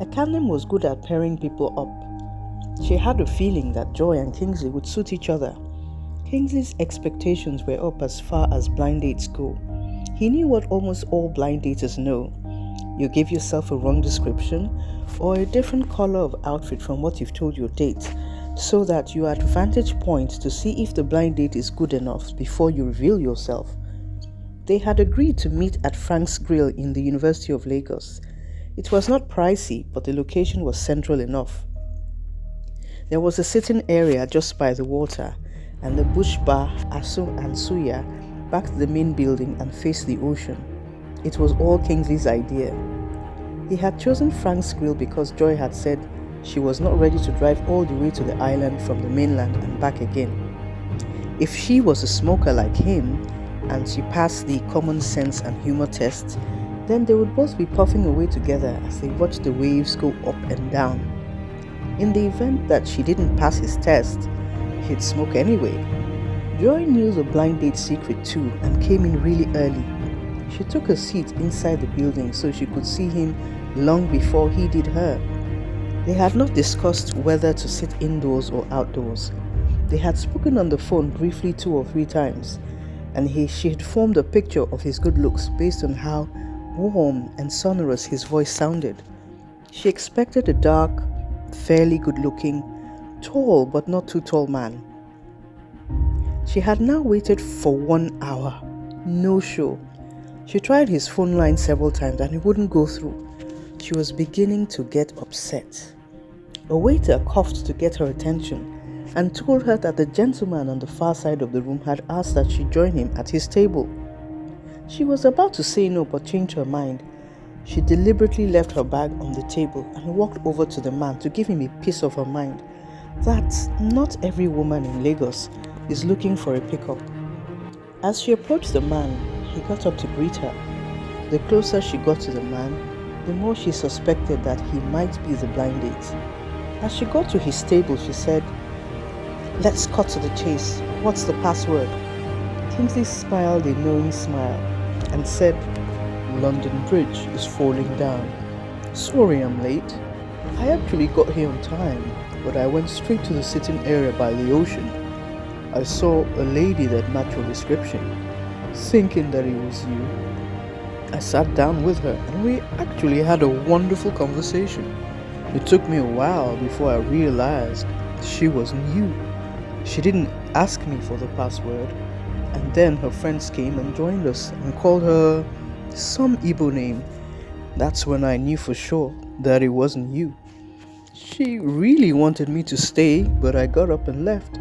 Akanem was good at pairing people up. She had a feeling that Joy and Kingsley would suit each other. Kingsley's expectations were up as far as blind dates go. He knew what almost all blind daters know. You give yourself a wrong description or a different color of outfit from what you've told your date, so that you are at vantage point to see if the blind date is good enough before you reveal yourself. They had agreed to meet at Frank's Grill in the University of Lagos. It was not pricey, but the location was central enough. There was a sitting area just by the water, and the bush bar, Asu and Suya, backed the main building and faced the ocean. It was all Kingsley's idea. He had chosen Frank's Grill because Joy had said she was not ready to drive all the way to the island from the mainland and back again. If she was a smoker like him, and she passed the common sense and humor test, then they would both be puffing away together as they watched the waves go up and down. In the event that she didn't pass his test, he'd smoke anyway. Joy knew the blind date secret too and came in really early. She took a seat inside the building so she could see him long before he did her. They had not discussed whether to sit indoors or outdoors. They had spoken on the phone briefly 2 or 3 times, and she had formed a picture of his good looks based on how warm and sonorous his voice sounded. She expected a dark, fairly good-looking, tall but not too tall man. She had now waited for 1 hour. No show. She tried his phone line several times and it wouldn't go through. She was beginning to get upset. A waiter coughed to get her attention and told her that the gentleman on the far side of the room had asked that she join him at his table. She was about to say no but changed her mind. She deliberately left her bag on the table and walked over to the man to give him a piece of her mind that not every woman in Lagos is looking for a pickup. As she approached the man, he got up to greet her. The closer she got to the man, the more she suspected that he might be the blind date. As she got to his table, she said, "Let's cut to the chase. What's the password?" Kingsley smiled a knowing smile and said, "London Bridge is falling down. Sorry I'm late. I actually got here on time, but I went straight to the sitting area by the ocean. I saw a lady that matched your description, thinking that it was you. I sat down with her and we actually had a wonderful conversation. It took me a while before I realized she wasn't you. She didn't ask me for the password, and then her friends came and joined us and called her some Igbo name. That's when I knew for sure that it wasn't you. She really wanted me to stay, but I got up and left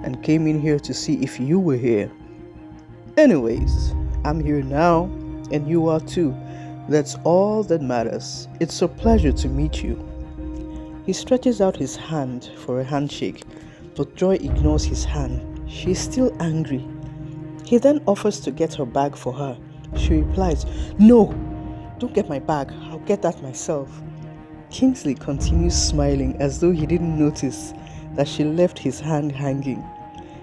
and came in here to see if you were here. Anyways, I'm here now and you are too. That's all that matters. It's a pleasure to meet you." He stretches out his hand for a handshake, but Joy ignores his hand. She is still angry. He then offers to get her bag for her. She replies, "No, don't get my bag. I'll get that myself." Kingsley continues smiling as though he didn't notice that she left his hand hanging.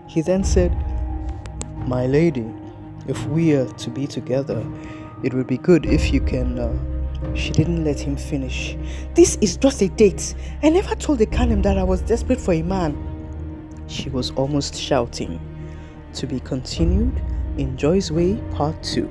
He then said, "My lady, if we are to be together, it would be good if you can..." She didn't let him finish. "This is just a date. I never told Akanem that I was desperate for a man." She was almost shouting. To be continued in Joy's Way Part 2.